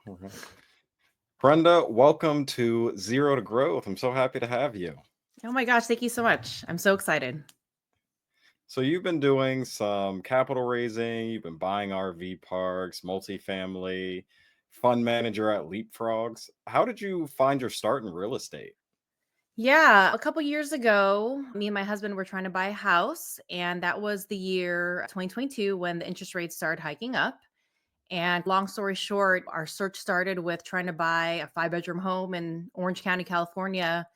All right. Brenda, welcome to Zero to Growth. I'm so happy to have you. Oh my gosh, thank you so much. I'm so excited. So, you've been doing some capital raising, you've been buying RV parks, multifamily, fund manager at Leapfrogs. How did you find your start in real estate? Yeah, a couple years ago, me and my husband were trying to buy a house, and that was the year 2022 when the interest rates started hiking up. And long story short, our search started with trying to buy a five-bedroom home in Orange County, California.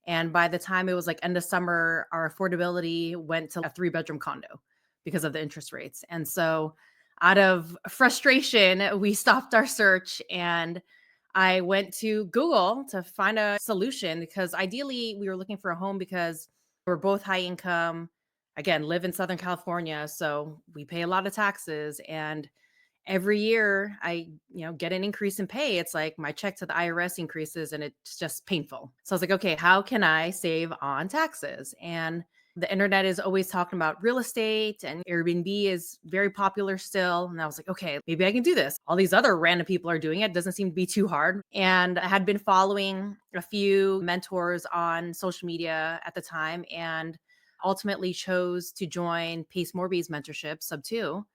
And by the time it was like end of summer, our affordability went to a three-bedroom condo because of the interest rates. And so, out of frustration, we stopped our search and I went to Google to find a solution because ideally we were looking for a home because we're both high income, again, live in Southern California. So we pay a lot of taxes. And every year I get an increase in pay. It's like my check to the IRS increases and it's just painful. So I was like, okay, how can I save on taxes? And the internet is always talking about real estate and Airbnb is very popular still. And I was like, okay, maybe I can do this. All these other random people are doing it. Doesn't seem to be too hard. And I had been following a few mentors on social media at the time and ultimately chose to join Pace Morby's mentorship, Sub 2,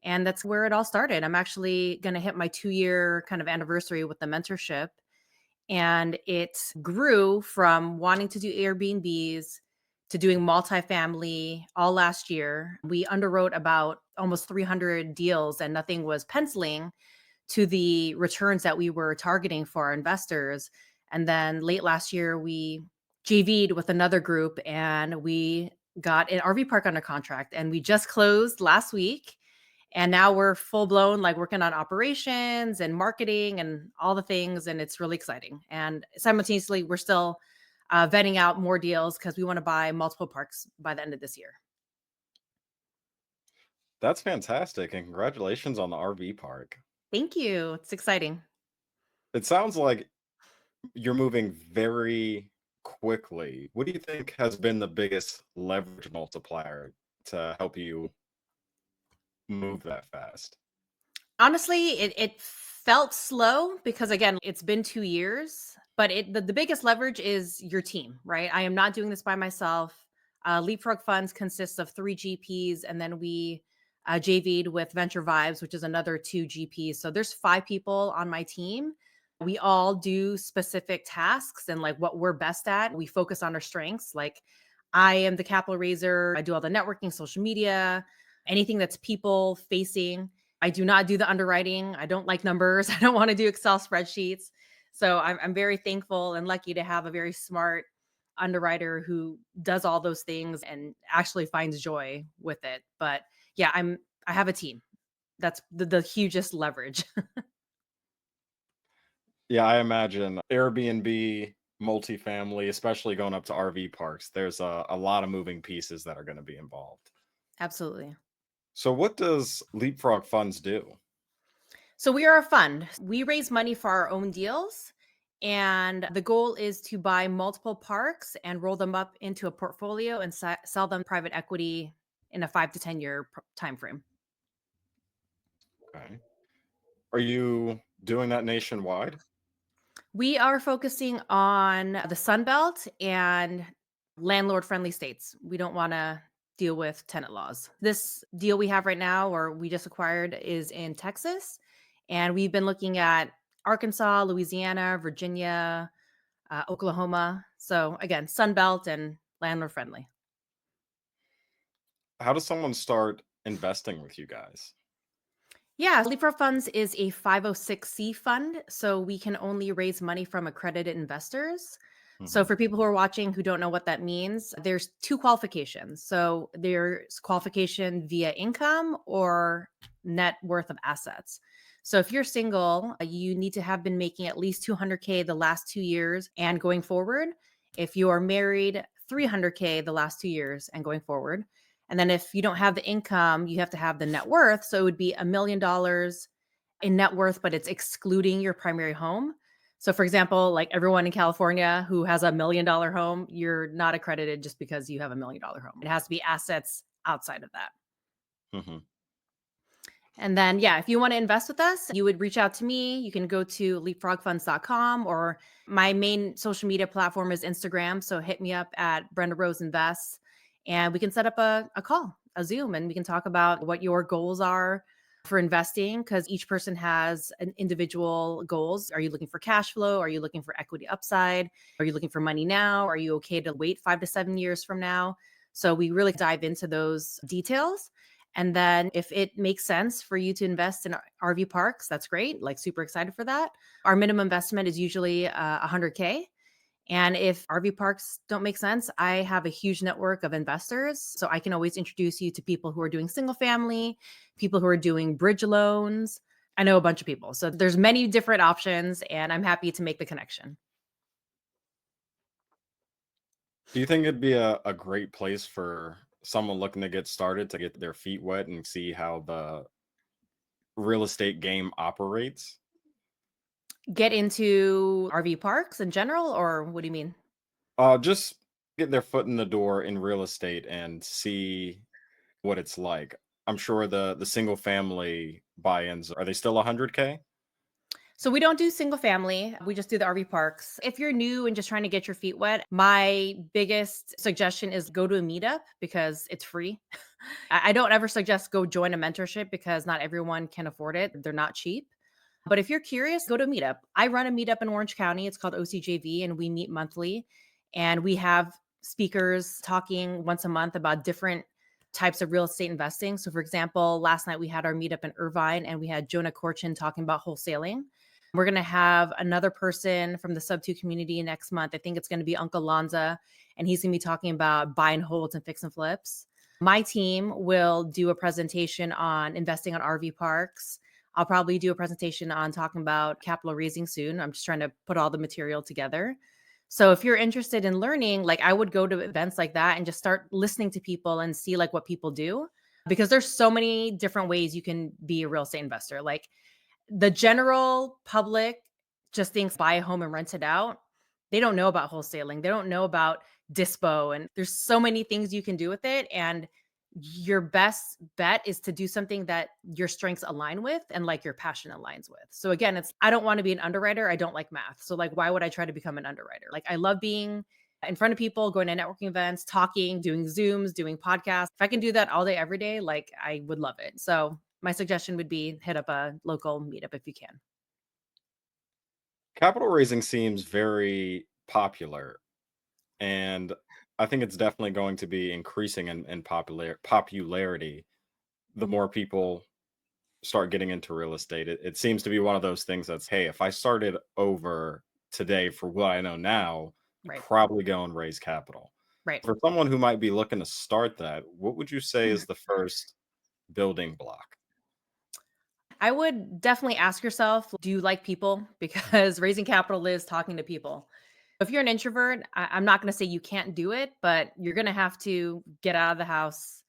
and that's where it all started. I'm actually going to hit my 2-year kind of anniversary with the mentorship. And it grew from wanting to do Airbnbs to doing multifamily all last year. We underwrote about almost 300 deals and nothing was penciling to the returns that we were targeting for our investors. And then late last year, we JV'd with another group and we got an RV park under contract and we just closed last week, and now we're full blown, like working on operations and marketing and all the things. And it's really exciting. And simultaneously, we're still vetting out more deals because we want to buy multiple parks by the end of this year. That's fantastic, and congratulations on the RV park. Thank you. It's exciting. It sounds like you're moving very quickly. What do you think has been the biggest leverage multiplier to help you move that fast? Honestly, it felt slow because again, it's been 2 years, but the biggest leverage is your team, right? I am not doing this by myself. Leapfrog Funds consists of three GPs, and then we JV'd with Venture Vibes, which is another two GPs. So there's five people on my team. We all do specific tasks and like what we're best at. We focus on our strengths. Like I am the capital raiser. I do all the networking, social media, anything that's people facing. I do not do the underwriting. I don't like numbers. I don't want to do Excel spreadsheets. So I'm very thankful and lucky to have a very smart underwriter who does all those things and actually finds joy with it. But yeah, I have a team. That's the hugest leverage. Yeah, I imagine Airbnb, multifamily, especially going up to RV parks, there's a lot of moving pieces that are going to be involved. Absolutely. So, what does Leapfrog Funds do? So we are a fund. We raise money for our own deals. And the goal is to buy multiple parks and roll them up into a portfolio and sell them private equity in a 5 to 10 year time frame. Okay. Are you doing that nationwide? We are focusing on the Sun Belt and landlord friendly states. We don't want to deal with tenant laws. This deal we have right now, or we just acquired, is in Texas. And we've been looking at Arkansas, Louisiana, Virginia, Oklahoma. So again, Sun Belt and landlord friendly. How does someone start investing with you guys? Yeah, Leapfrog Funds is a 506c fund, so we can only raise money from accredited investors. So Mhm. for people who are watching who don't know what that means, there's two qualifications. So there's qualification via income or net worth of assets. So if you're single, you need to have been making at least 200K the last 2 years and going forward. If you are married, 300K the last 2 years and going forward. And then if you don't have the income, you have to have the net worth. So it would be $1 million in net worth, but it's excluding your primary home. So for example, like everyone in California who has $1 million home, you're not accredited just because you have $1 million home. It has to be assets outside of that. Mhm. And then, yeah, if you want to invest with us, you would reach out to me. You can go to leapfrogfunds.com, or my main social media platform is Instagram. So hit me up at Brenda Rose Invest, and we can set up a call, a Zoom, and we can talk about what your goals are for investing, because each person has an individual goals. Are you looking for cash flow? Are you looking for equity upside? Are you looking for money now? Are you okay to wait 5 to 7 years from now? So we really dive into those details. And then if it makes sense for you to invest in RV parks, that's great. Like super excited for that. Our minimum investment is usually 100K. And if RV parks don't make sense, I have a huge network of investors. So I can always introduce you to people who are doing single family, people who are doing bridge loans. I know a bunch of people. So there's many different options, and I'm happy to make the connection. Do you think it'd be a great place for someone looking to get started to get their feet wet and see how the real estate game operates? Get into RV parks in general, or what do you mean? Just get their foot in the door in real estate and see what it's like. I'm sure the single family buy-ins, are they still 100K? So we don't do single family. We just do the RV parks. If you're new and just trying to get your feet wet, my biggest suggestion is go to a meetup because it's free. I don't ever suggest go join a mentorship because not everyone can afford it. They're not cheap. But if you're curious, go to a meetup. I run a meetup in Orange County. It's called OCJV, and we meet monthly. And we have speakers talking once a month about different types of real estate investing. So, for example, last night we had our meetup in Irvine, and we had Jonah Corchin talking about wholesaling. We're going to have another person from the sub two community next month. I think it's going to be Uncle Lanza, and he's going to be talking about buy and holds and fix and flips. My team will do a presentation on investing on RV parks. I'll probably do a presentation on talking about capital raising soon. I'm just trying to put all the material together. So if you're interested in learning, like I would go to events like that and just start listening to people and see like what people do, because there's so many different ways you can be a real estate investor. Like the general public just thinks buy a home and rent it out. They don't know about wholesaling. They don't know about dispo, and there's so many things you can do with it. And your best bet is to do something that your strengths align with and like your passion aligns with. So again, it's I don't want to be an underwriter. I don't like math. So like why would I try to become an underwriter? Like I love being in front of people, going to networking events, talking, doing Zooms, doing podcasts. If I can do that all day every day, like I would love it. So my suggestion would be hit up a local meetup if you can. Capital raising seems very popular, and I think it's definitely going to be increasing in popularity the more people start getting into real estate. It seems to be one of those things that's, hey, if I started over today for what I know now, Right. probably go and raise capital. Right. For someone who might be looking to start that, what would you say is the first building block? I would definitely ask yourself, do you like people? Because raising capital is talking to people. If you're an introvert, I'm not going to say you can't do it, but you're going to have to get out of the house,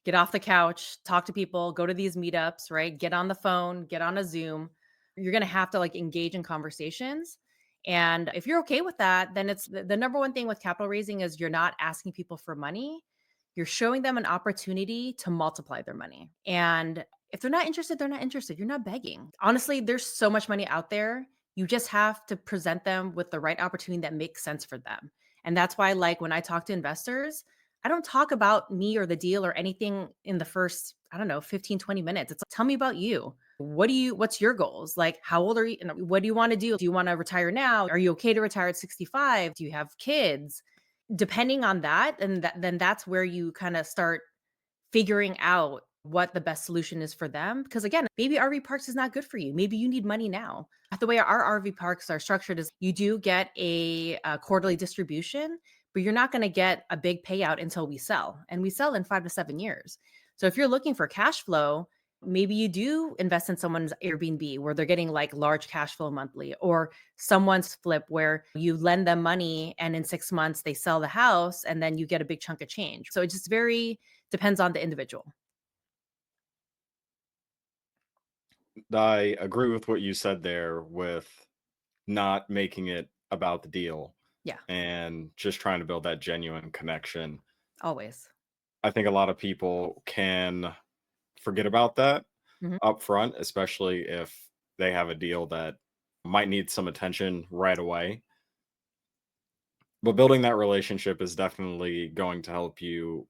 get off the couch, talk to people, go to these meetups, right? Get on the phone, get on a Zoom. You're going to have to like engage in conversations. And if you're okay with that, then it's the number one thing with capital raising is you're not asking people for money. You're showing them an opportunity to multiply their money. And if they're not interested, they're not interested. You're not begging. Honestly, there's so much money out there. You just have to present them with the right opportunity that makes sense for them. And that's why, like, when I talk to investors, I don't talk about me or the deal or anything in the first, I don't know, 15, 20 minutes. It's like, tell me about you. What's your goals? Like, how old are you? And what do you want to do? Do you want to retire now? Are you okay to retire at 65? Do you have kids? Depending on that, and then that's where you kind of start figuring out what the best solution is for them. Because again, maybe RV parks is not good for you. Maybe you need money now. The way our RV parks are structured is you do get a quarterly distribution, but you're not going to get a big payout until we sell. And we sell in 5 to 7 years. So if you're looking for cash flow, maybe you do invest in someone's Airbnb where they're getting like large cash flow monthly, or someone's flip where you lend them money and in 6 months they sell the house and then you get a big chunk of change. So it just very depends on the individual. I agree with what you said there with not making it about the deal Yeah, and just trying to build that genuine connection. always. I think a lot of people can forget about that. Mhm. up front, especially if they have a deal that might need some attention right away. But building that relationship is definitely going to help you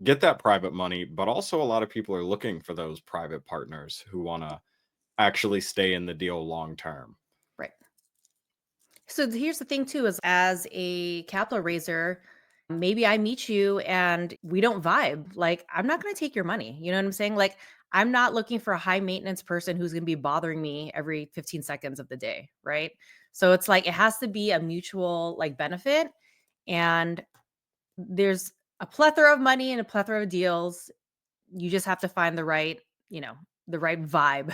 get that private money. But also, a lot of people are looking for those private partners who want to actually stay in the deal long term. Right. So here's the thing too is as a capital raiser, maybe I meet you and we don't vibe. Like I'm not going to take your money. You know what I'm saying? Like I'm not looking for a high maintenance person who's going to be bothering me every 15 seconds of the day, right? So it's like it has to be a mutual like benefit, and there's a plethora of money and a plethora of deals. You just have to find the right, you know, the right vibe,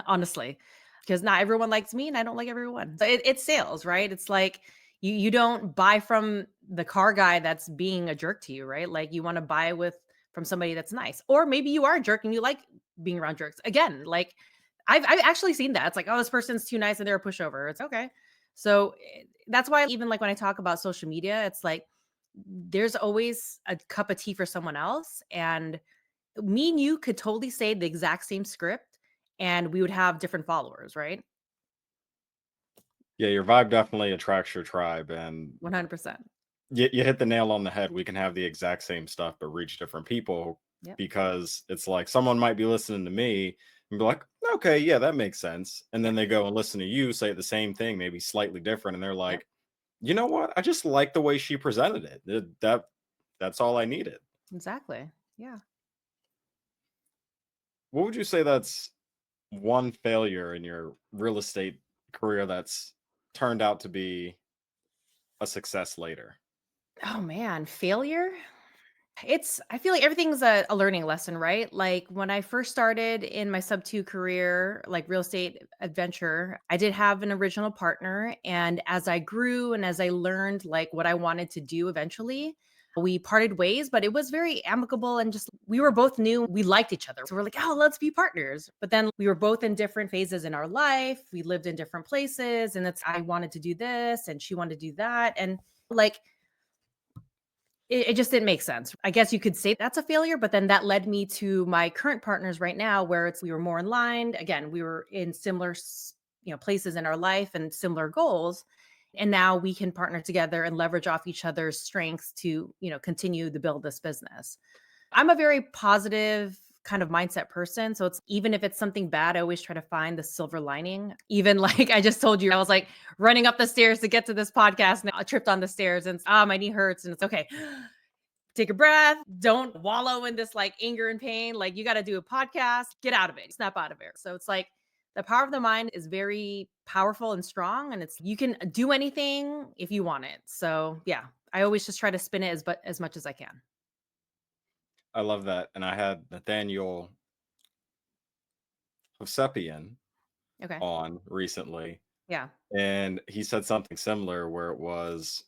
honestly, because not everyone likes me and I don't like everyone. So it's sales, right? It's like you don't buy from the car guy that's being a jerk to you, right? Like you want to buy with from somebody that's nice, or maybe you are a jerk and you like being around jerks. Again, like I've actually seen that. It's like, oh, this person's too nice and they're a pushover. It's okay. So that's why even like when I talk about social media, it's like there's always a cup of tea for someone else, and me and you could totally say the exact same script and we would have different followers, right? Yeah, your vibe definitely attracts your tribe. And 100%. you hit the nail on the head. We can have the exact same stuff, but reach different people Yep. because it's like someone might be listening to me and be like, okay, yeah, that makes sense. And Yeah. then they go and listen to you say the same thing, maybe slightly different. And they're Yep. like, you know what? I just like the way she presented it. That's all I needed. Exactly. Yeah. What would you say that's one failure in your real estate career that's turned out to be a success later? Oh man, failure? I feel like everything's a learning lesson, right? Like when I first started in my sub two career, like real estate adventure, I did have an original partner. And as I grew and as I learned like what I wanted to do eventually, we parted ways, but it was very amicable and just we were both new. We liked each other. So we're like, oh, let's be partners. But then we were both in different phases in our life. We lived in different places. And it's I wanted to do this and she wanted to do that. And like it just didn't make sense. I guess you could say that's a failure, but then that led me to my current partners right now where it's we were more in line. Again, we were in similar places in our life and similar goals. And now we can partner together and leverage off each other's strengths to, continue to build this business. I'm a very positive kind of mindset person. So it's even if it's something bad, I always try to find the silver lining. Even like I just told you, I was like running up the stairs to get to this podcast and I tripped on the stairs and my knee hurts and it's okay. Take a breath. Don't wallow in this like anger and pain. Like you got to do a podcast, get out of it, snap out of it. So it's like the power of the mind is very powerful and strong. And it's you can do anything if you want it. So yeah, I always just try to spin it as much as I can. I love that. And I had Nathaniel Hosepian Okay. on recently, Yeah. and he said something similar where it was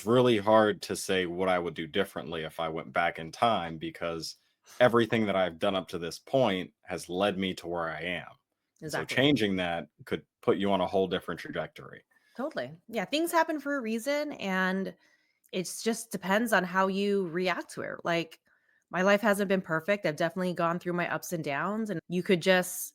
really hard to say what I would do differently if I went back in time because everything that I've done up to this point has led me to where I am. And so Exactly. changing that could put you on a whole different trajectory. Totally. Yeah, things happen for a reason and it's just depends on how you react to it. Like my life hasn't been perfect. I've definitely gone through my ups and downs and you could just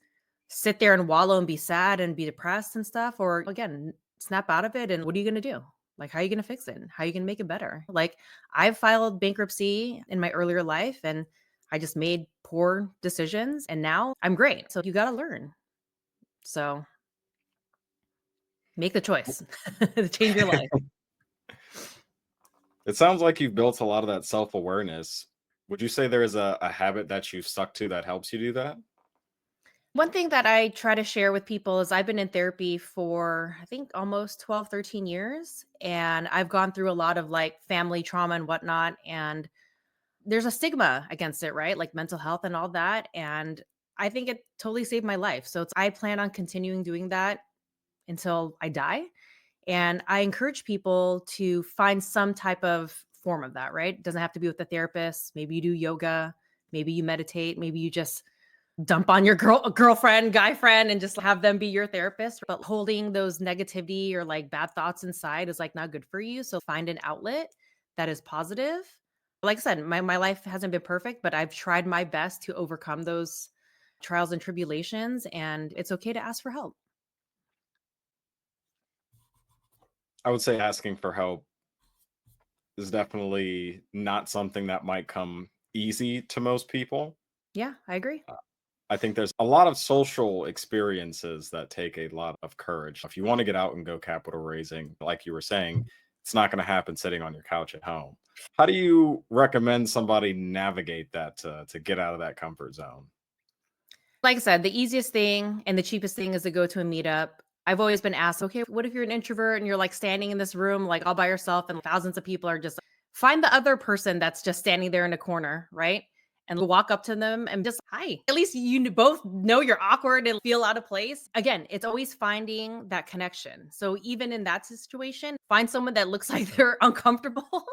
sit there and wallow and be sad and be depressed and stuff or again, snap out of it and what are you going to do? Like how are you going to fix it? How are you going to make it better? Like I've filed bankruptcy in my earlier life and I just made poor decisions and now I'm great. So you got to learn. So make the choice to change your life. It sounds like you've built a lot of that self awareness. Would you say there is a habit that you've stuck to that helps you do that? One thing that I try to share with people is I've been in therapy for, I think, almost 12, 13 years. And I've gone through a lot of like family trauma and whatnot. And there's a stigma against it, right? Like mental health and all that. And I think it totally saved my life. So I plan on continuing doing that until I die. And I encourage people to find some type of form of that, right? It doesn't have to be with a therapist. Maybe you do yoga, maybe you meditate, maybe you just dump on your girlfriend, guy friend, and just have them be your therapist. But holding those negativity or like bad thoughts inside is like not good for you. So find an outlet that is positive. Like I said, my life hasn't been perfect, but I've tried my best to overcome those trials and tribulations, and it's okay to ask for help. I would say asking for help is definitely not something that might come easy to most people. Yeah, I agree. Uh, I think there's a lot of social experiences that take a lot of courage. If you want to get out and go capital raising, like you were saying, it's not going to happen sitting on your couch at home. How do you recommend somebody navigate that to get out of that comfort zone? Like I said, the easiest thing and the cheapest thing is to go to a meetup. I've always been asked, okay, what if you're an introvert and you're like standing in this room like all by yourself and thousands of people are just find the other person that's just standing there in a corner, right? And walk up to them and just hi. At least both know you're awkward and feel out of place. Again, it's always finding that connection. So even in that situation, find someone that looks like they're uncomfortable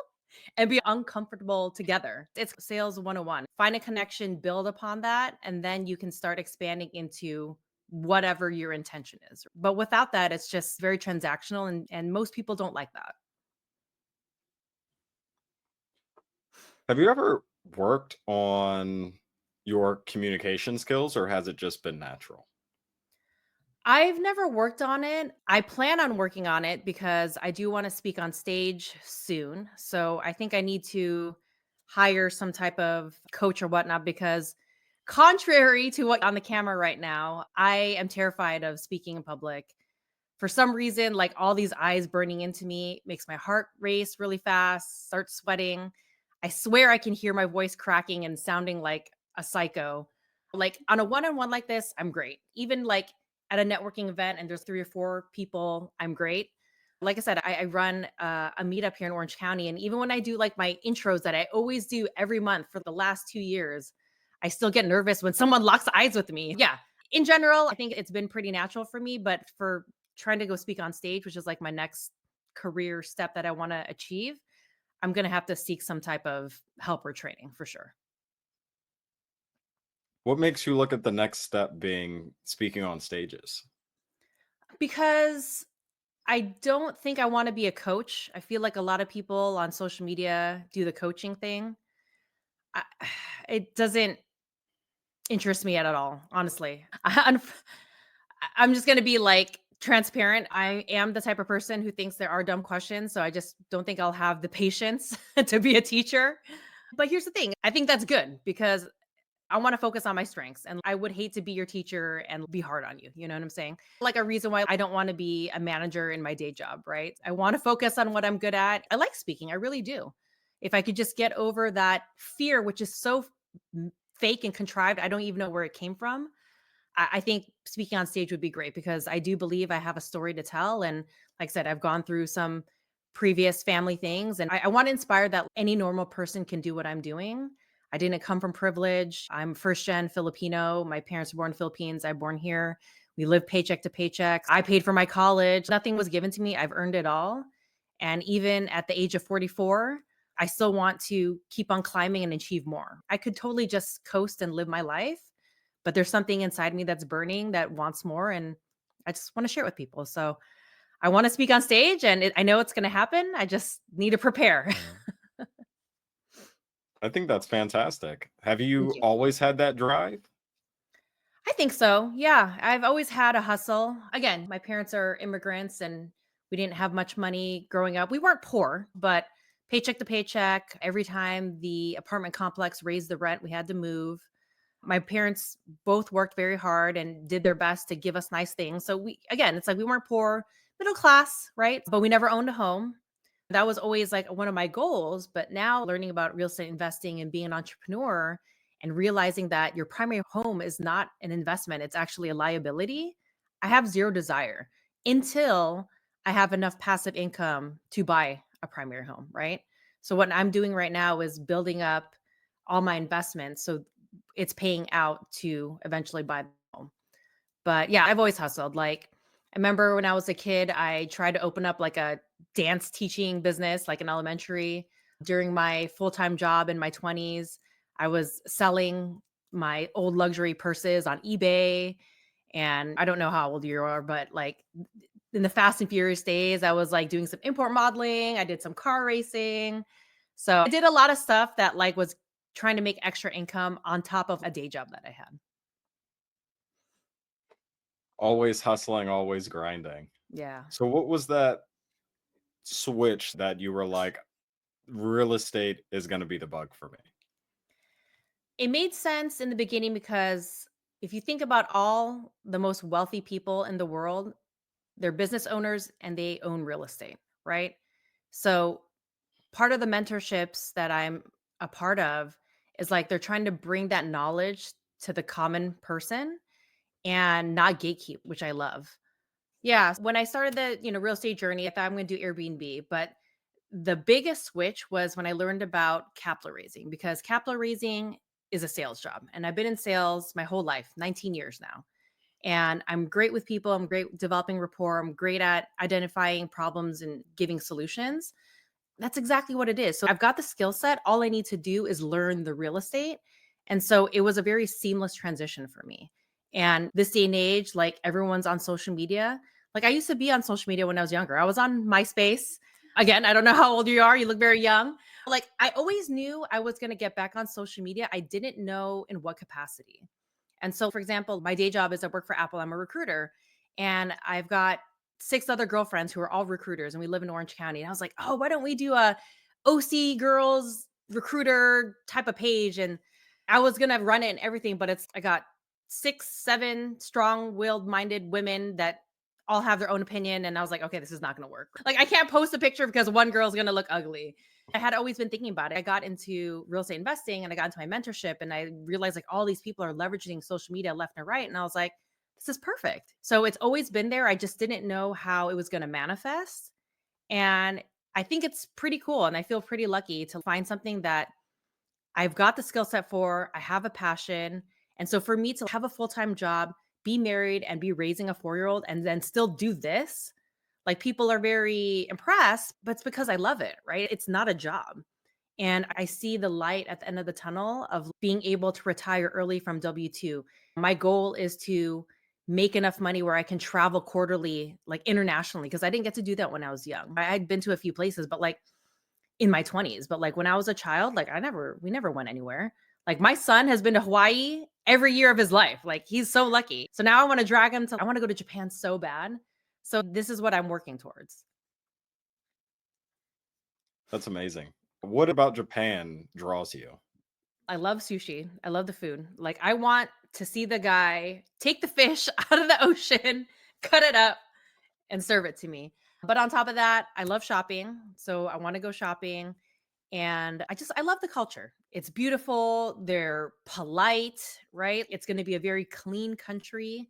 and be uncomfortable together. It's sales 101. Find a connection, build upon that, and then you can start expanding into whatever your intention is. But without that, it's just very transactional and most people don't like that. Have you ever worked on your communication skills or has it just been natural? I've never worked on it. I plan on working on it because I do want to speak on stage soon. So I think I need to hire some type of coach or whatnot because contrary to what on the camera right now, I am terrified of speaking in public. For some reason, like all these eyes burning into me makes my heart race really fast, start sweating. I swear I can hear my voice cracking and sounding like a psycho. Like on a one-on-one like this, I'm great. Even like at a networking event and there's 3 or 4 people, I'm great. Like I said, I run a meetup here in Orange County. And even when I do like my intros that I always do every month for the last 2 years, I still get nervous when someone locks eyes with me. Yeah. In general, I think it's been pretty natural for me, but for trying to go speak on stage, which is like my next career step that I want to achieve, I'm going to have to seek some type of help or training for sure. What makes you look at the next step being speaking on stages? Because I don't think I want to be a coach. I feel like a lot of people on social media do the coaching thing. I, it doesn't interest me at all, honestly. I'm just going to be like transparent. I am the type of person who thinks there are dumb questions. So I just don't think I'll have the patience to be a teacher. But here's the thing, I think that's good because I want to focus on my strengths and I would hate to be your teacher and be hard on you. You know what I'm saying? Like a reason why I don't want to be a manager in my day job, right? I want to focus on what I'm good at. I like speaking, I really do. If I could just get over that fear, which is so fake and contrived, I don't even know where it came from. I think speaking on stage would be great because I do believe I have a story to tell. And like I said, I've gone through some previous family things and I want to inspire that any normal person can do what I'm doing. I didn't come from privilege. I'm first gen Filipino. My parents were born in the Philippines. I'm born here. We live paycheck to paycheck. I paid for my college. Nothing was given to me. I've earned it all. And even at the age of 44, I still want to keep on climbing and achieve more. I could totally just coast and live my life, but there's something inside me that's burning that wants more. And I just want to share it with people. So I want to speak on stage and I know it's going to happen. I just need to prepare. I think that's fantastic. Have Thank you you. always had that drive? I think so. Yeah. I've always had a hustle. Again, my parents are immigrants and we didn't have much money growing up. We weren't poor, but paycheck to paycheck. Every time the apartment complex raised the rent, we had to move. My parents both worked very hard and did their best to give us nice things. So again, it's like we weren't poor, middle class, right? But we never owned a home. That was always like one of my goals. But now learning about real estate investing and being an entrepreneur and realizing that your primary home is not an investment, it's actually a liability. I have zero desire until I have enough passive income to buy a primary home, right? So what I'm doing right now is building up all my investments so it's paying out to eventually buy the home. But yeah, I've always hustled. Like I remember when I was a kid, I tried to open up like a dance teaching business, like in elementary. During my full-time job in my 20s, I was selling my old luxury purses on eBay. And I don't know how old you are, but like in the Fast and Furious days, I was like doing some import modeling. I did some car racing. So I did a lot of stuff that like was trying to make extra income on top of a day job that I had. Always hustling, always grinding. Yeah. So what was that switch that you were like, real estate is going to be the bug for me? It made sense in the beginning because if you think about all the most wealthy people in the world, they're business owners and they own real estate, right? So part of the mentorships that I'm a part of is like they're trying to bring that knowledge to the common person and not gatekeep, which I love. Yeah, when I started the, real estate journey, I thought I'm going to do Airbnb, but the biggest switch was when I learned about capital raising because capital raising is a sales job. And I've been in sales my whole life, 19 years now. And I'm great with people. I'm great developing rapport. I'm great at identifying problems and giving solutions. That's exactly what it is. So I've got the skill set. All I need to do is learn the real estate. And so it was a very seamless transition for me. And this day and age, like everyone's on social media. Like I used to be on social media when I was younger. I was on MySpace. Again, I don't know how old you are. You look very young. Like I always knew I was going to get back on social media. I didn't know in what capacity. And so, for example, my day job is I work for Apple. I'm a recruiter. And I've got 6 other girlfriends who are all recruiters and we live in Orange County. And I was like, "Oh, why don't we do a OC girls recruiter type of page?" And I was going to run it and everything, but I got 6, 7 strong-willed minded women that all have their own opinion and I was like, "Okay, this is not going to work." Like I can't post a picture because one girl's going to look ugly. I had always been thinking about it. I got into real estate investing and I got into my mentorship and I realized like all these people are leveraging social media left and right and I was like, this is perfect. So it's always been there. I just didn't know how it was going to manifest. And I think it's pretty cool. And I feel pretty lucky to find something that I've got the skill set for. I have a passion. And so for me to have a full time job, be married, and be raising a 4-year-old and then still do this, like people are very impressed, but it's because I love it, right? It's not a job. And I see the light at the end of the tunnel of being able to retire early from W-2. My goal is to make enough money where I can travel quarterly, like internationally, because I didn't get to do that when I was young. I'd been to a few places, but like in my 20s, but like when I was a child, like we never went anywhere. Like my son has been to Hawaii every year of his life. Like he's so lucky. So now I want to drag him to, I want to go to Japan so bad. So this is what I'm working towards. That's amazing. What about Japan draws you? I love sushi. I love the food. Like I want to see the guy take the fish out of the ocean, cut it up, and serve it to me. But on top of that, I love shopping. So I want to go shopping. And I love the culture. It's beautiful. They're polite, right? It's going to be a very clean country.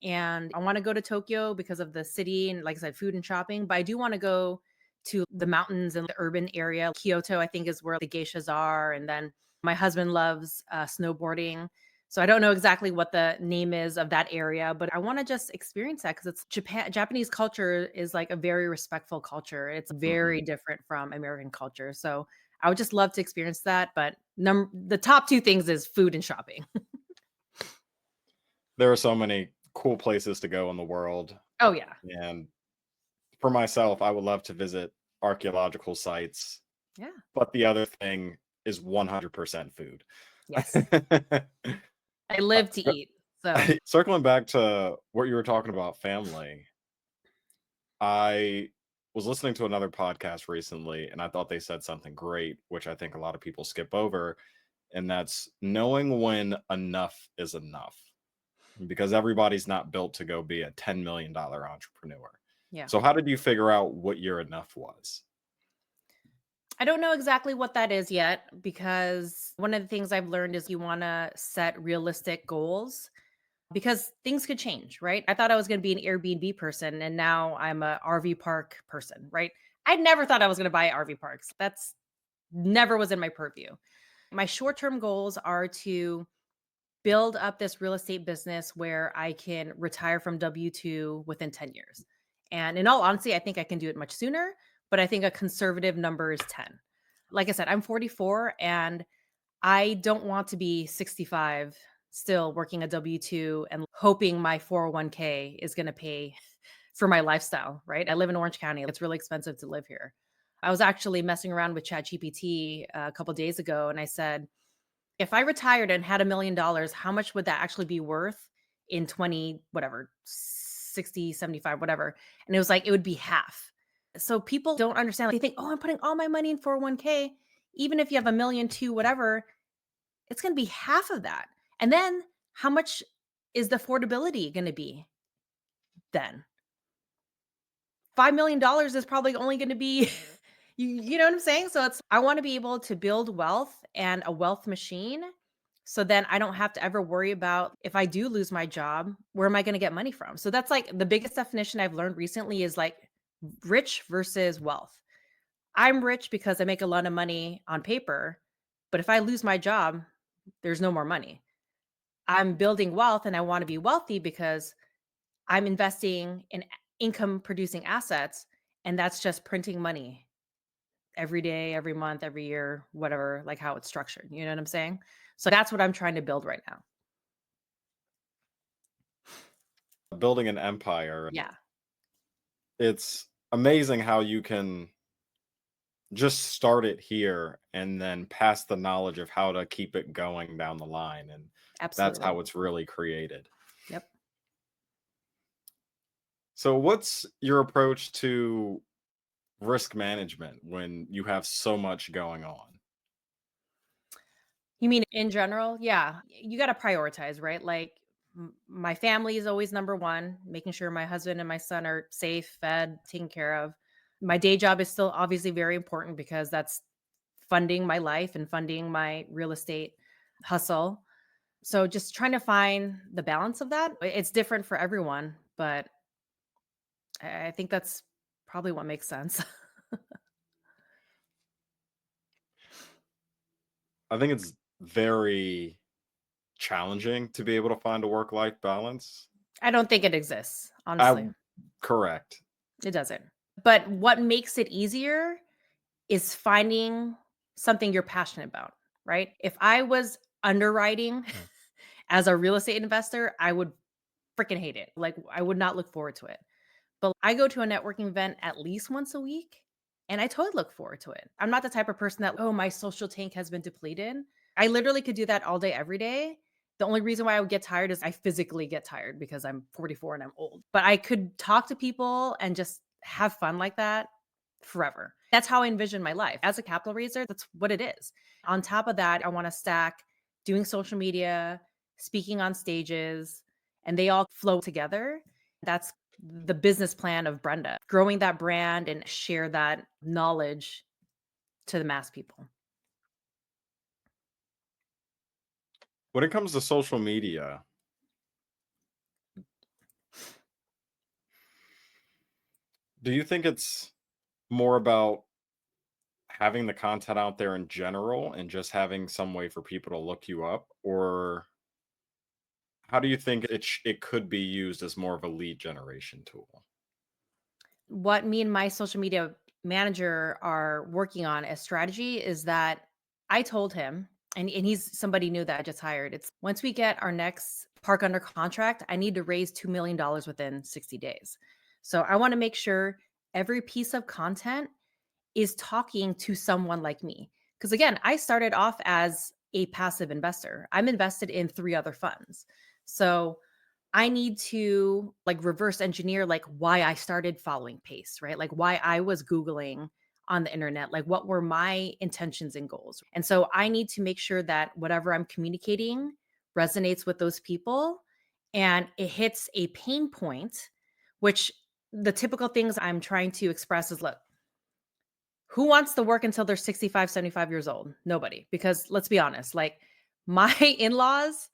And I want to go to Tokyo because of the city and, like I said, food and shopping. But I do want to go to the mountains and the urban area. Kyoto, I think, is where the geishas are. And then my husband loves snowboarding. So I don't know exactly what the name is of that area, but I want to just experience that because it's Japanese culture is like a very respectful culture. It's Mhm. very different from American culture. So I would just love to experience that. But the top 2 things is food and shopping. There are so many cool places to go in the world. Oh yeah. And for myself, I would love to visit archaeological sites. Yeah. But the other thing is 100% food. Yes. I live to eat. So, Circling back to what you were talking about family, I was listening to another podcast recently and I thought they said something great, which I think a lot of people skip over, and that's knowing when enough is enough because everybody's not built to go be a $10 million entrepreneur. yeah. So, how did you figure out what your enough was? I don't know exactly what that is yet because one of the things I've learned is you want to set realistic goals because things could change, right? I thought I was going to be an Airbnb person and now I'm a RV park person, right? I never thought I was going to buy RV parks. That's never was in my purview. My short-term goals are to build up this real estate business where I can retire from W-2 within 10 years. And in all honesty, I think I can do it much sooner, but I think a conservative number is 10. Like I said, I'm 44 and I don't want to be 65 still working a W-2 and hoping my 401k is going to pay for my lifestyle, right? I live in Orange County. It's really expensive to live here. I was actually messing around with ChatGPT a couple days ago and I said, if I retired and had $1 million, how much would that actually be worth in 20, whatever, 60, 75, whatever. And it was like, it would be half. So people don't understand. They think, oh, I'm putting all my money in 401k. Even if you have a million, two, whatever, it's going to be half of that. And then how much is the affordability going to be then? $5 million is probably only going to be, you know what I'm saying? So I want to be able to build wealth and a wealth machine. So then I don't have to ever worry about if I do lose my job, where am I going to get money from? So that's like the biggest definition I've learned recently is like rich versus wealth. I'm rich because I make a lot of money on paper, but if I lose my job, there's no more money. I'm building wealth and I want to be wealthy because I'm investing in income producing assets, and that's just printing money every day, every month, every year, whatever, like how it's structured. You know what I'm saying? So that's what I'm trying to build right now. Building an empire, Yeah, it's amazing how you can just start it here and then pass the knowledge of how to keep it going down the line. And that's absolutely. how it's really created. Yep. So, what's your approach to risk management when you have so much going on? You mean in general? Yeah. You got to prioritize, right? Like my family is always number one, making sure my husband and my son are safe, fed, taken care of. My day job is still obviously very important because that's funding my life and funding my real estate hustle. So just trying to find the balance of that. It's different for everyone, but I think that's probably what makes sense. I think it's very challenging to be able to find a work life balance. I don't think it exists, I honestly. correct. It doesn't. But what makes it easier is finding something you're passionate about, right? If I was underwriting as a real estate investor, I would freaking hate it. Like I would not look forward to it. But I go to a networking event at least once a week and I totally look forward to it. I'm not the type of person that, oh, my social tank has been depleted. I literally could do that all day, every day. The only reason why I would get tired is I physically get tired because I'm 44 and I'm old. But I could talk to people and just have fun like that forever. That's how I envision my life. As a capital raiser, that's what it is. On top of that, I want to stack doing social media, speaking on stages, and they all flow together. That's the business plan of Brenda, growing that brand and share that knowledge to the mass people. When it comes to social media, do you think it's more about having the content out there in general and just having some way for people to look you up? Or how do you think it could be used as more of a lead generation tool? What me and my social media manager are working on as strategy is that I told him, and he's somebody new that I just hired. It's once we get our next park under contract, I need to raise $2 million within 60 days. So I want to make sure every piece of content is talking to someone like me. Because again, I started off as a passive investor. I'm invested in three other funds. So I need to like reverse engineer like why I started following Pace, right? Like why I was Googling on the internet, like what were my intentions and goals. And so I need to make sure that whatever I'm communicating resonates with those people and it hits a pain point, which the typical things I'm trying to express is look, who wants to work until they're 65, 75 years old? Nobody. Because let's be honest, like my in-laws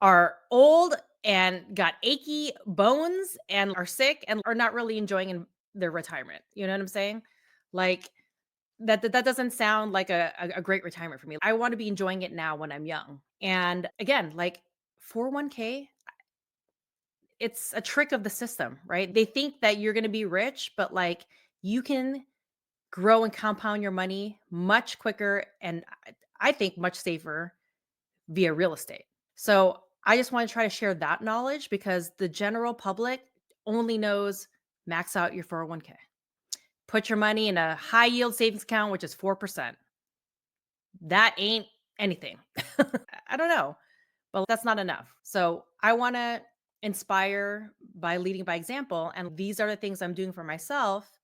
are old and got achy bones and are sick and are not really enjoying their retirement. You know what I'm saying? Like that doesn't sound like a great retirement for me. I want to be enjoying it now when I'm young. And again, like 401k, it's a trick of the system, right? They think that you're going to be rich, but like you can grow and compound your money much quicker and I think much safer via real estate. So I just want to try to share that knowledge because the general public only knows max out your 401k. Put your money in a high yield savings account, which is 4%. That ain't anything. I don't know, but that's not enough. So I want to inspire by leading by example. And these are the things I'm doing for myself.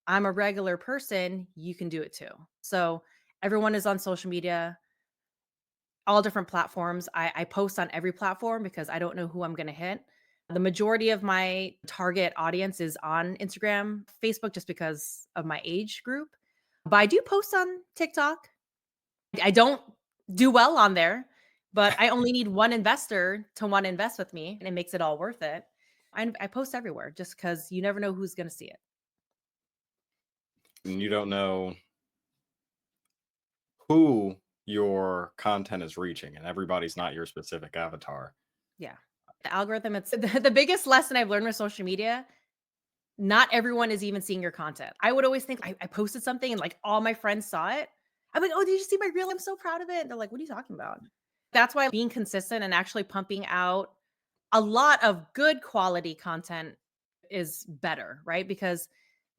I'm a regular person. You can do it too. So everyone is on social media, all different platforms. I post on every platform because I don't know who I'm going to hit. The majority of my target audience is on Instagram, Facebook, just because of my age group. But I do post on TikTok. I don't do well on there, but I only need one investor to want to invest with me, and it makes it all worth it. I post everywhere just because you never know who's going to see it. And you don't know who your content is reaching, and everybody's not your specific avatar. Yeah. The algorithm, it's the biggest lesson I've learned with social media. Not everyone is even seeing your content. I would always think I posted something and like all my friends saw it. I'm like, oh, did you see my reel? I'm so proud of it. And they're like, what are you talking about? That's why being consistent and actually pumping out a lot of good quality content is better, right? Because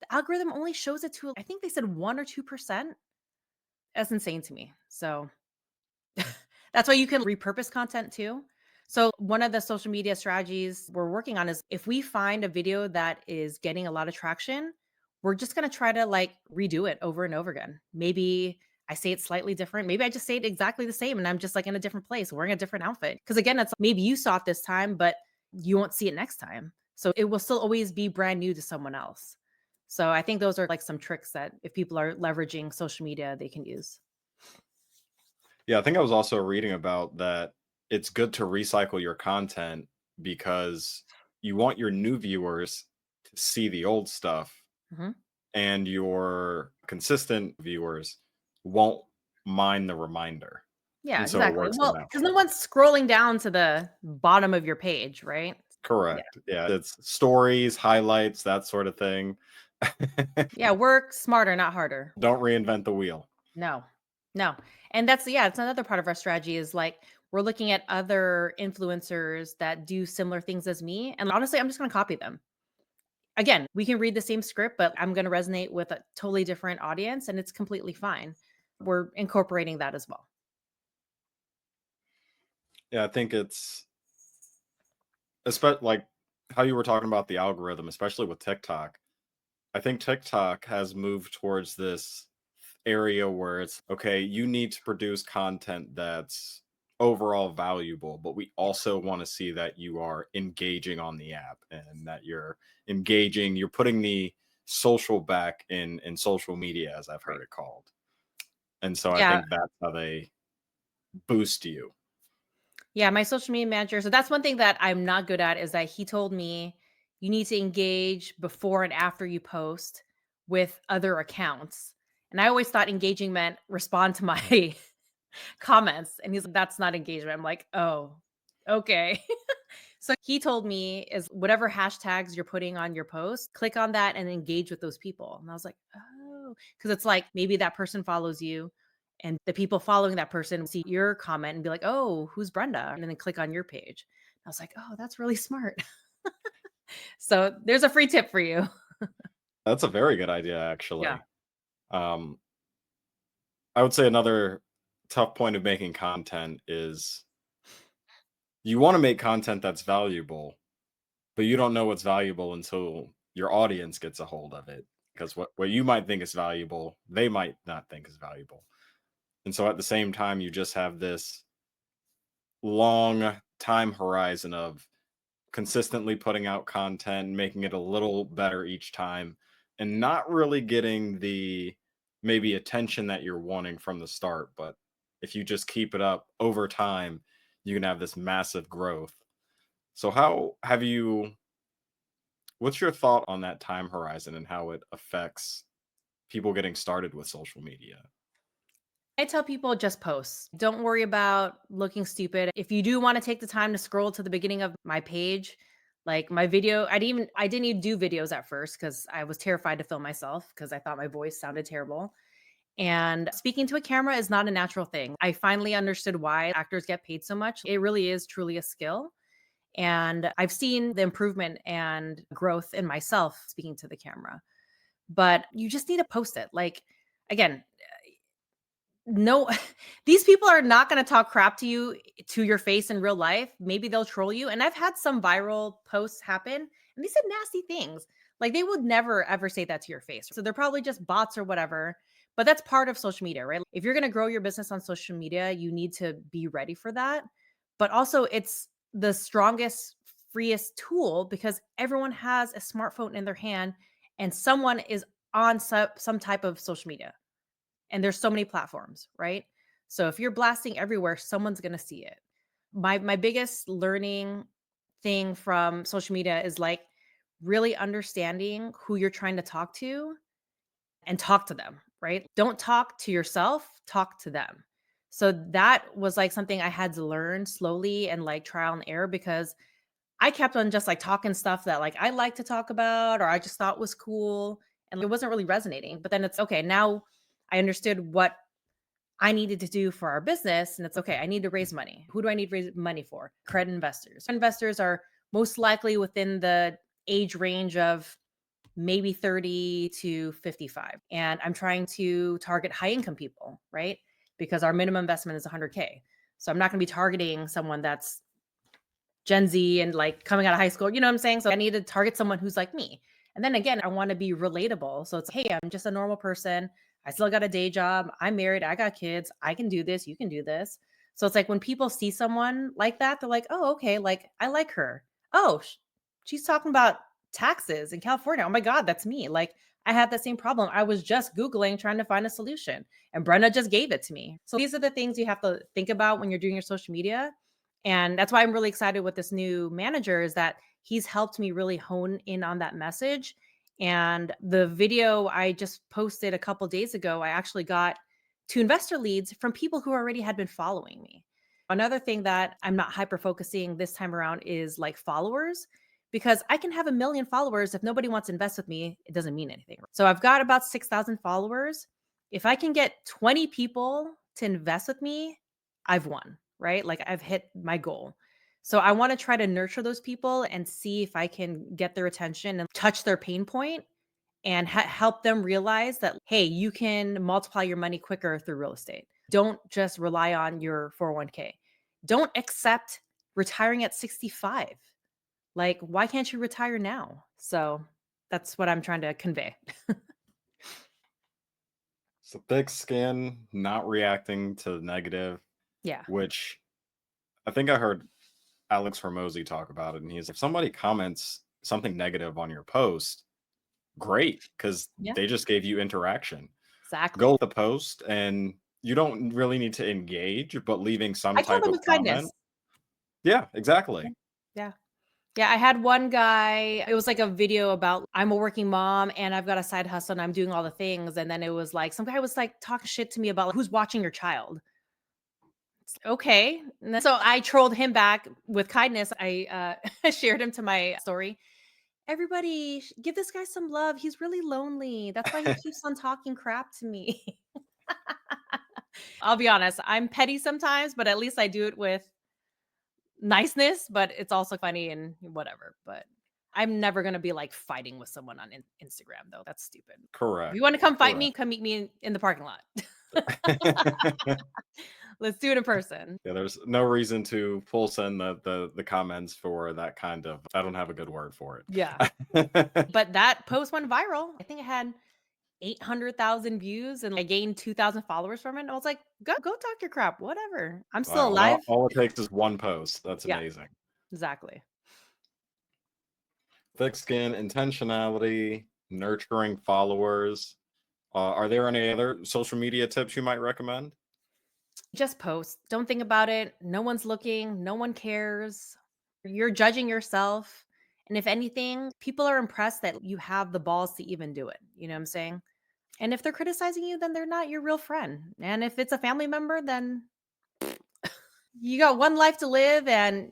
the algorithm only shows it to, I think they said 1 or 2%. That's insane to me. So that's why you can repurpose content too. So, one of the social media strategies we're working on is if we find a video that is getting a lot of traction, we're just going to try to like redo it over and over again. Maybe I say it slightly different. Maybe I just say it exactly the same and I'm just like in a different place, wearing a different outfit. Because again, it's maybe you saw it this time, but you won't see it next time. So, it will still always be brand new to someone else. So, I think those are like some tricks that if people are leveraging social media, they can use. Yeah, I think I was also reading about that it's good to recycle your content because you want your new viewers to see the old stuff, Mhm. and your consistent viewers won't mind the reminder. Yeah, And so it exactly. works in Well, that because way. no one's scrolling down to the bottom of your page, right? Yeah. Correct. Yeah, it's stories, highlights, that sort of thing. Yeah, work smarter, not harder. Don't reinvent the wheel. No. No. And that's yeah, it's another part of our strategy is like we're looking at other influencers that do similar things as me. And honestly, I'm just gonna copy them. Again, we can read the same script, but I'm gonna resonate with a totally different audience and it's completely fine. We're incorporating that as well. Yeah, I think it's like how you were talking about the algorithm, especially with TikTok. I think TikTok has moved towards this area where it's okay, you need to produce content that's overall valuable, but we Yeah. also want to see that you are engaging on the app and that you're engaging, you're putting the social back in social media, as I've heard Right. it called. And so I Yeah. think that's how they boost you. Yeah, my social media manager. So that's one thing that I'm not good at is that he told me you need to engage before and after you post with other accounts. And I always thought engaging meant respond to my comments. And he's like, that's not engagement. I'm like, oh, okay. So he told me is whatever hashtags you're putting on your post, click on that and engage with those people. And I was like, oh, because it's like maybe that person follows you and the people following that person see your comment and be like, oh, who's Brenda? And then click on your page. I was like, oh, that's really smart. So there's a free tip for you. That's a very good idea, Yeah. actually. Um, I would say another tough point of making content is you want to make content that's valuable, but you don't know what's valuable until your audience gets a hold of it. Because what you might think is valuable, they might not think is valuable. And so at the same time, you just have this long time horizon of consistently putting out content, making it a little better each time, and not really getting the maybe attention that you're wanting from the start. But if you just keep it up over time, you can have this massive growth. So, how have you? What's your thought on that time horizon and how it affects people getting started with social media? I tell people just post. Don't worry about looking stupid. If you do want to take the time to scroll to the beginning of my page, like my video, I didn't even do videos at first because I was terrified to film myself because I thought my voice sounded terrible. And speaking to a camera is not a natural thing. I finally understood why actors get paid so much. It really is truly a skill. And I've seen the improvement and growth in myself speaking to the camera. But you just need to post it. Like again, No, these people are not going to talk crap to you to your face in real life. Maybe they'll troll you. And I've had some viral posts happen and they said nasty things. Like they would never ever say that to your face. So they're probably just bots or whatever. But that's part of social media, right? If you're going to grow your business on social media, you need to be ready for that. But also, it's the strongest, freest tool because everyone has a smartphone in their hand and someone is on some type of social media. And there's so many platforms, right? So if you're blasting everywhere, someone's going to see it. My biggest learning thing from social media is like really understanding who you're trying to talk to and talk to them, right? Don't talk to yourself, talk to them. So that was like something I had to learn slowly and like trial and error because I kept on just like talking stuff that like I like to talk about or I just thought was cool and it wasn't really resonating. But then it's okay, now I understood what I needed to do for our business. And it's okay, I need to raise money. Who do I need to raise money for? Credit investors. Investors are most likely within the age range of maybe 30 to 55. And I'm trying to target high income people, right? Because our minimum investment is 100K. So I'm not going to be targeting someone that's Gen Z and like coming out of high school. You know what I'm saying? So I need to target someone who's like me. And then again, I want to be relatable. So it's, hey, I'm just a normal person. I still got a day job. I'm married. I got kids. I can do this. You can do this. So it's like when people see someone like that, they're like, oh, okay. Like I like her. Oh, she's talking about taxes in California. Oh my God, that's me. Like I had that same problem. I was just Googling trying to find a solution and Brenda just gave it to me. So these are the things you have to think about when you're doing your social media. And that's why I'm really excited with this new manager is that he's helped me really hone in on that message. And the video I just posted a couple days ago, I actually got 2 investor leads from people who already had been following me. Another thing that I'm not hyper focusing this time around is like followers, because I can have 1 million followers. If nobody wants to invest with me, it doesn't mean anything. So I've got about 6,000 followers. If I can get 20 people to invest with me, I've won, right? Like I've hit my goal. So I want to try to nurture those people and see if I can get their attention and touch their pain point and help them realize that, hey, you can multiply your money quicker through real estate. Don't just rely on your 401k. Don't accept retiring at 65. Like, why can't you retire now? So that's what I'm trying to convey. So thick skin, not reacting to the negative, Yeah. which I think I heard Alex Hormozy talk about it. And he's, if somebody comments something negative on your post, great, because Yeah. they just gave you interaction. Exactly. Go with the post, and you don't really need to engage, but leaving some I killed type them of with comment. kindness. Yeah, exactly. Yeah. Yeah, I had one guy, it was like a video about I'm a working mom and I've got a side hustle and I'm doing all the things. And then it was like some guy was like talking shit to me about like, who's watching your child. Okay. And then, so I trolled him back with kindness. I shared him to my story. Everybody give this guy some love. He's really lonely. That's why he keeps on talking crap to me. I'll be honest, I'm petty sometimes, but at least I do it with niceness, but it's also funny and whatever. But I'm never gonna be like fighting with someone on Instagram though. That's stupid. If you Correct. want to come fight Correct. me, come meet me in the parking lot. Let's do it in person. Yeah, there's no reason to full send the comments for that kind of, I don't have a good word for Yeah. it. But that post went viral. I think it had 800,000 views and I gained 2,000 followers from it. And I was like, go talk your crap, whatever. I'm still Wow. And alive. all it takes is one post. That's Yeah, amazing. exactly. Thick skin, intentionality, nurturing followers. Are there any other social media tips you might recommend? Just post. Don't think about it. No one's looking. No one cares. You're judging yourself. And if anything, people are impressed that you have the balls to even do it. You know what I'm saying? And if they're criticizing you, then they're not your real friend. And if it's a family member, then you got one life to live and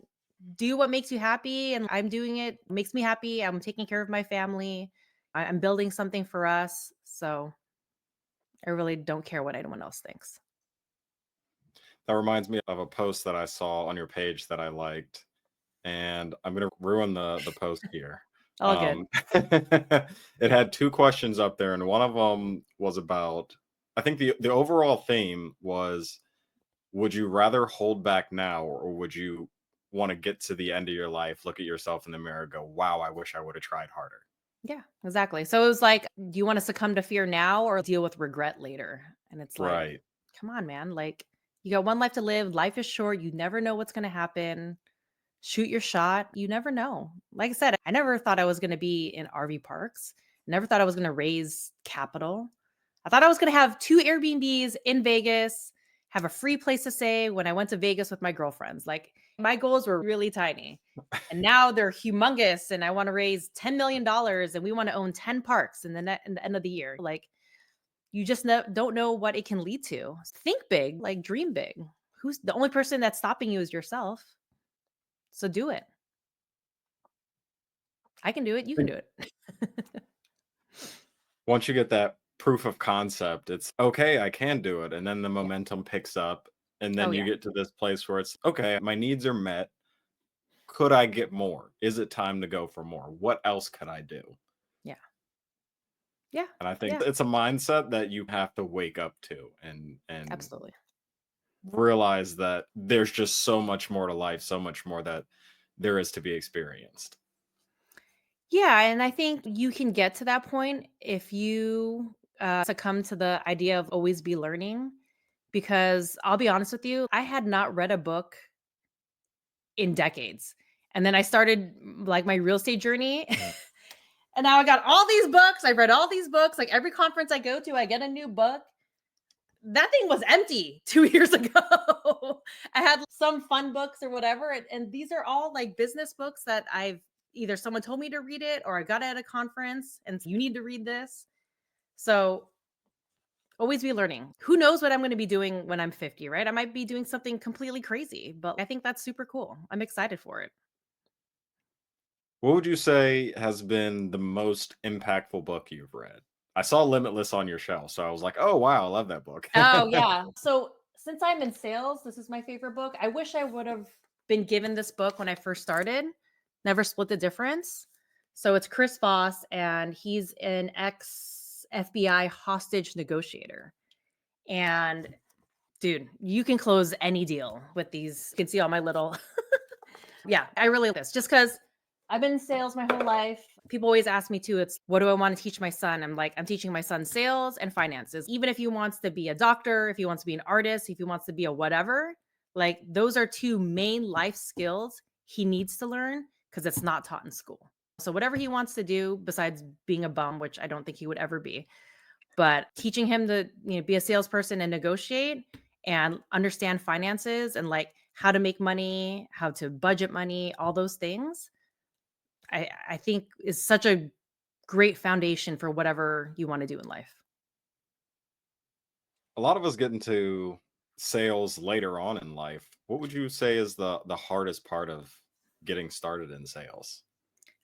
do what makes you happy. And I'm doing it, makes me happy. I'm taking care of my family. I'm building something for us. So I really don't care what anyone else thinks. That reminds me of a post that I saw on your page that I liked, and I'm gonna ruin the post here. All good. It had two questions up there, and one of them was about I think the overall theme was, would you rather hold back now, or would you want to get to the end of your life, look at yourself in the mirror, go, wow, I wish I would have tried harder. Yeah, exactly. So it was like, do you want to succumb to fear now or deal with regret later? And it's like, Right. come on, man. Like, you got one life to live. Life is short. You never know what's going to happen. Shoot your shot. You never know. Like I said, I never thought I was going to be in RV parks. Never thought I was going to raise capital. I thought I was going to have 2 Airbnbs in Vegas, have a free place to stay when I went to Vegas with my girlfriends. Like, my goals were really tiny. And now they're humongous. And I want to raise $10 million and we want to own 10 parks in the end of the year. Like, you just don't know what it can lead to. Think big, like dream big. Who's the only person that's stopping you is yourself. So do it. I can do it. You can think do it. Once you get that proof of concept, it's okay, I can do it. And then the Yeah. momentum picks up. And Oh, then you yeah. get to this place where it's okay, my needs are met. Could I get more? Is it time to go for more? What else could I do? Yeah. Yeah. And I think Yeah. it's a mindset that you have to wake up to, and Absolutely. realize that there's just so much more to life, so much more that there is to be experienced. Yeah. And I think you can get to that point if you succumb to the idea of always be learning. Because I'll be honest with you, I had not read a book in decades. And then I started like my real estate journey. And now I got all these books. I've read all these books. Like every conference I go to, I get a new book. That thing was empty 2 years ago. I had some fun books or whatever, and these are all, like, business books that I've either someone told me to read it or I got it at a conference, and you need to read this. So, always be learning. Who knows what I'm gonna be doing when I'm 50, right? I might be doing something completely crazy, but I think that's super cool. I'm excited for it. What would you say has been the most impactful book you've read? I saw Limitless on your shelf, so I was like, "Oh, wow, I love that book." Oh, yeah. So, since I'm in sales, this is my favorite book. I wish I would have been given this book when I first started. Never Split the Difference. So, it's Chris Voss, and he's an ex FBI hostage negotiator. And dude, you can close any deal with these. You can see all my little yeah, I really like this just because I've been in sales my whole life. People always ask me too, it's what do I want to teach my son? I'm like, I'm teaching my son sales and finances. Even if he wants to be a doctor, if he wants to be an artist, if he wants to be a whatever, like those are 2 main life skills he needs to learn because it's not taught in school. So whatever he wants to do besides being a bum, which I don't think he would ever be, but teaching him to, be a salesperson and negotiate and understand finances and like how to make money, how to budget money, all those things, I think is such a great foundation for whatever you want to do in life. A lot of us get into sales later on in life. What would you say is the hardest part of getting started in sales?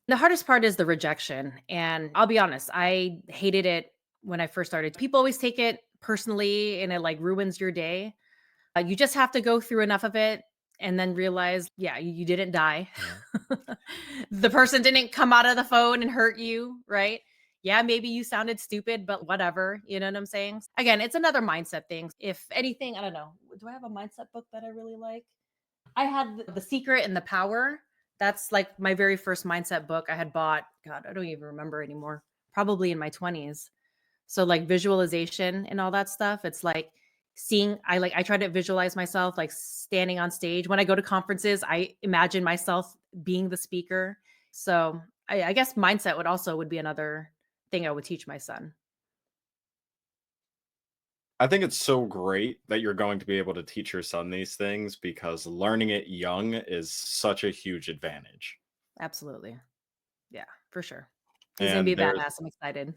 The hardest part is the rejection. And I'll be honest, I hated it when I first started. People always take it personally and it like ruins your day. You just have to go through enough of it and then realize, yeah, you didn't die. The person didn't come out of the phone and hurt you, right? Yeah, maybe you sounded stupid, but whatever. You know what I'm saying? Again, it's another mindset thing. If anything, I don't know. Do I have a mindset book that I really like? I had The Secret and The Power. That's like my very first mindset book I had bought. God, I don't even remember anymore. Probably in my 20s. So like visualization and all that stuff. It's like I try to visualize myself like standing on stage. When I go to conferences, I imagine myself being the speaker. So I guess mindset would be another thing I would teach my son. I think it's so great that you're going to be able to teach your son these things because learning it young is such a huge advantage. Absolutely. Yeah, for sure. He's gonna be And a badass. I'm excited.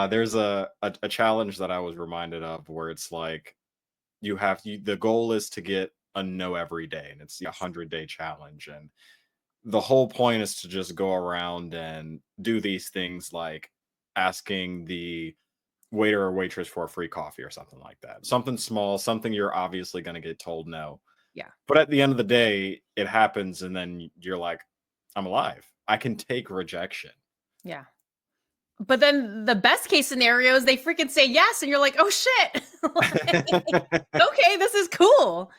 there's a challenge that I was reminded of where it's like the goal is to get a no every day, and it's the 100-day challenge, and the whole point is to just go around and do these things like asking the waiter or waitress for a free coffee or something like that. Something small, something you're obviously going to get told no. Yeah. But at the end of the day, it happens, and then you're like, I'm alive. I can take rejection. Yeah. But then the best case scenario is they freaking say yes, and you're like, oh shit. Like, okay, this is cool.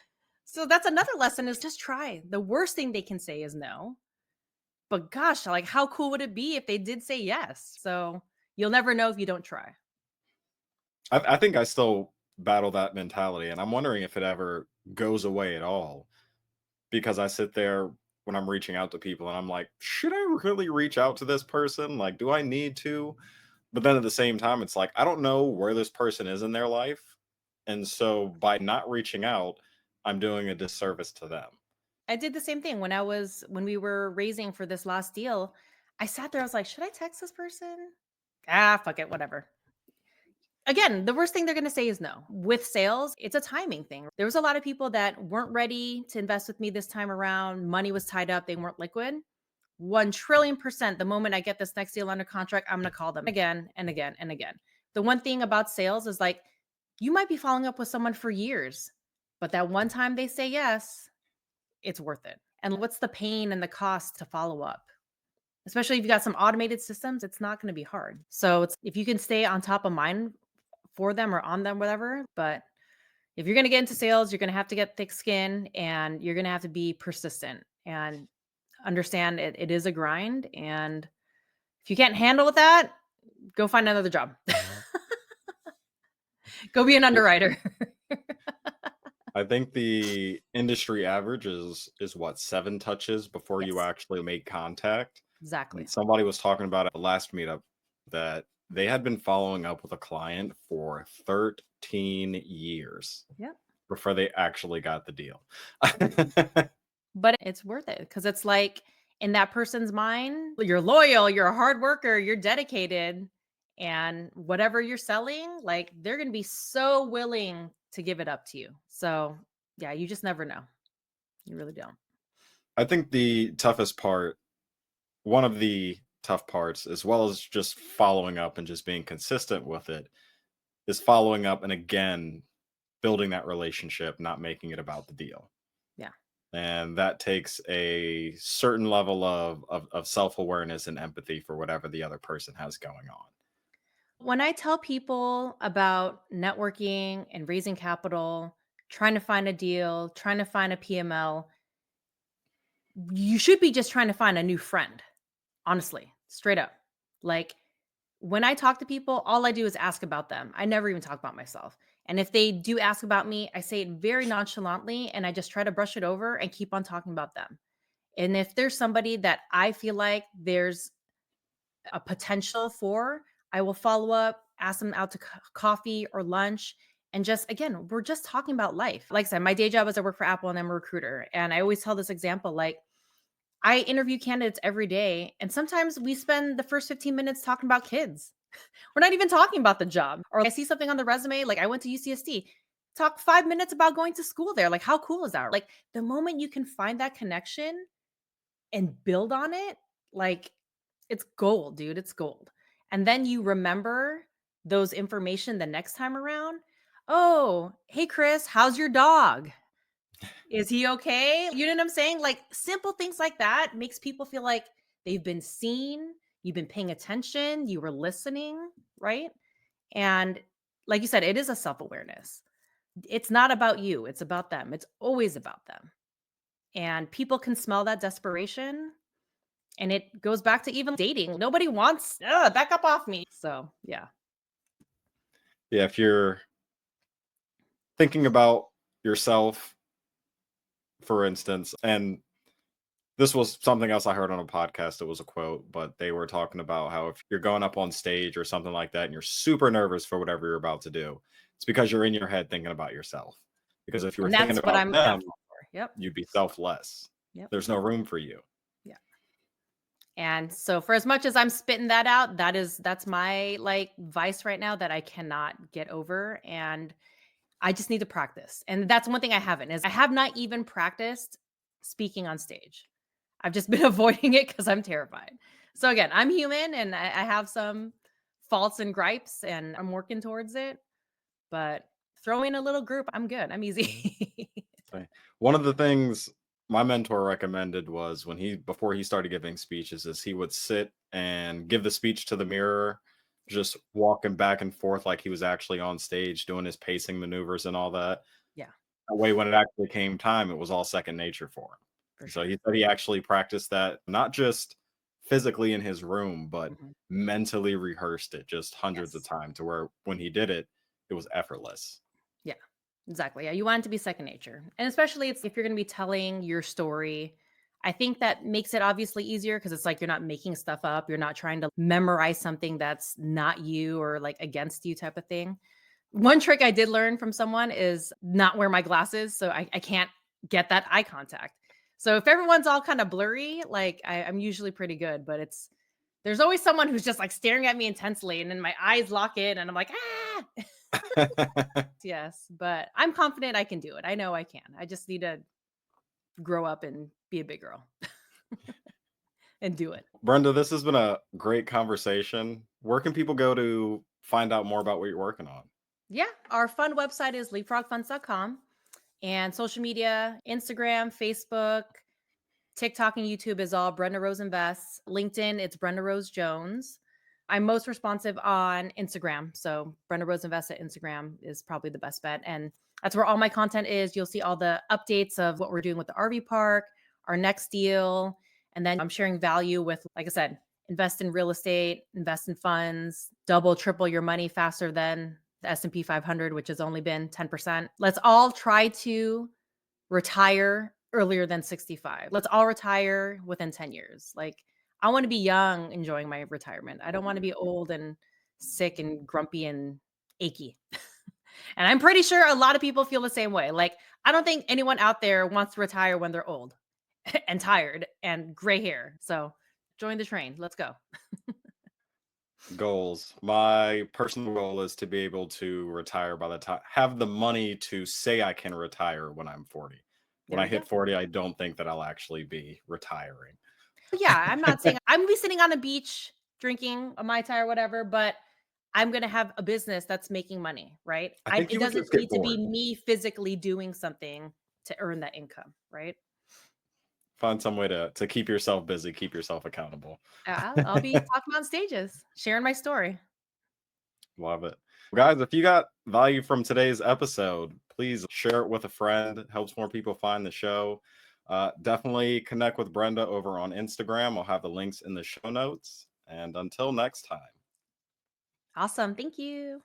So that's another lesson is just try. The worst thing they can say is no. But gosh, like how cool would it be if they did say yes? So you'll never know if you don't try. I think I still battle that mentality, and I'm wondering if it ever goes away at all. Because I sit there when I'm reaching out to people and I'm like, should I really reach out to this person? Like, do I need to? But then at the same time, it's like, I don't know where this person is in their life. And so by not reaching out, I'm doing a disservice to them. I did the same thing when we were raising for this last deal. I sat there, I was like, should I text this person? Ah, fuck it, whatever. Again, the worst thing they're going to say is no. With sales, it's a timing thing. There was a lot of people that weren't ready to invest with me this time around. Money was tied up, they weren't liquid. 1 trillion%. The moment I get this next deal under contract, I'm going to call them again and again and again. The one thing about sales is like, you might be following up with someone for years, but that one time they say yes, it's worth it. And what's the pain and the cost to follow up? Especially if you got some automated systems, it's not going to be hard. So it's if you can stay on top of mind for them or on them, whatever. But if you're going to get into sales, you're going to have to get thick skin and you're going to have to be persistent and understand it is a grind. And if you can't handle with that, go find another job. Go be an underwriter. I think the industry average is what, 7 touches before you Yes, actually make contact. exactly. And somebody was talking about at the last meetup that they had been following up with a client for 13 years Yep. before they actually got the deal. But it's worth it because it's like in that person's mind, you're loyal, you're a hard worker, you're dedicated, and whatever you're selling, like they're going to be so willing to give it up to you. So, yeah, you just never know. You really don't. I think the toughest part, one of the tough parts, as well as just following up and just being consistent with it, is following up and again building that relationship, not making it about the deal. Yeah. And that takes a certain level of self-awareness and empathy for whatever the other person has going on. When I tell people about networking and raising capital, trying to find a deal, trying to find a PML, you should be just trying to find a new friend, honestly, straight up. Like when I talk to people, all I do is ask about them. I never even talk about myself. And if they do ask about me, I say it very nonchalantly and I just try to brush it over and keep on talking about them. And if there's somebody that I feel like there's a potential for, I will follow up, ask them out to coffee or lunch. And just again, we're just talking about life. Like I said, my day job is I work for Apple and I'm a recruiter. And I always tell this example like, I interview candidates every day, and sometimes we spend the first 15 minutes talking about kids. We're not even talking about the job. Or I see something on the resume, like I went to UCSD, talk 5 minutes about going to school there. Like, how cool is that? Like, the moment you can find that connection and build on it, like, it's gold, dude. It's gold. And then you remember those information the next time around. Oh, hey, Chris, how's your dog? Is he okay? You know what I'm saying? Like simple things like that makes people feel like they've been seen, you've been paying attention, you were listening, right? And like you said, it is a self-awareness. It's not about you, it's about them. It's always about them. And people can smell that desperation. And it goes back to even dating. Nobody wants, back up off me. So, yeah. Yeah, if you're thinking about yourself, for instance, and this was something else I heard on a podcast. It was a quote, but they were talking about how if you're going up on stage or something like that and you're super nervous for whatever you're about to do, it's because you're in your head thinking about yourself. Because if you were And thinking that's what about I'm them, down for. Yep. you'd be selfless. Yep. There's no room for you. Yeah. And so for as much as I'm spitting that out, that's my like vice right now that I cannot get over. And I just need to practice. And that's one thing I haven't is I have not even practiced speaking on stage. I've just been avoiding it because I'm terrified. So again, I'm human and I have some faults and gripes and I'm working towards it. But throw in a little group, I'm good. I'm easy. Okay. One of the things my mentor recommended was when before he started giving speeches, is he would sit and give the speech to the mirror just walking back and forth like he was actually on stage doing his pacing maneuvers and all that. Yeah, That way, when it actually came time, it was all second nature for for him. So sure. he said he actually practiced that not just physically in his room, but Mhm. mentally rehearsed it just hundreds of Yes. times to where when he did it, it was effortless. Yeah, exactly. Yeah, you want it to be second nature. And especially it's if you're going to be telling your story, I think that makes it obviously easier because it's like you're not making stuff up. You're not trying to memorize something that's not you or like against you type of thing. One trick I did learn from someone is not wear my glasses. So I can't get that eye contact. So if everyone's all kind of blurry, like I'm usually pretty good, but there's always someone who's just like staring at me intensely and then my eyes lock in and I'm like, ah. Yes, but I'm confident I can do it. I know I can. I just need to grow up and be a big girl and do it. Brenda, this has been a great conversation. Where can people go to find out more about what you're working on? Yeah, our fun website is leapfrogfunds.com and social media, Instagram, Facebook, TikTok and YouTube is all Brenda Rose Invests. LinkedIn, it's Brenda Rose Jones. I'm most responsive on Instagram. So Brenda Rose Invest at Instagram is probably the best bet. And that's where all my content is. You'll see all the updates of what we're doing with the RV park, our next deal. And then I'm sharing value with, like I said, invest in real estate, invest in funds, double, triple your money faster than the S&P 500, which has only been 10%. Let's all try to retire earlier than 65. Let's all retire within 10 years. Like, I want to be young enjoying my retirement. I don't want to be old and sick and grumpy and achy. And I'm pretty sure a lot of people feel the same way. Like, I don't think anyone out there wants to retire when they're old and tired and gray hair. So, join the train. Let's go. Goals. My personal goal is to be able to retire by the time, have the money to say I can retire when I'm 40. When There I we go. hit 40, I don't think that I'll actually be retiring. Yeah, I'm not saying I'm gonna be sitting on a beach drinking a Mai Tai or whatever, but I'm gonna have a business that's making money, right? I think It you would doesn't just get need to be bored. me physically doing something to earn that income, right? Find some way to keep yourself busy, keep yourself accountable. I'll be talking on stages, sharing my story. Love it. Guys, if you got value from today's episode, please share it with a friend. It helps more people find the show. Definitely connect with Brenda over on Instagram. I'll have the links in the show notes. And until next time. Awesome. Thank you.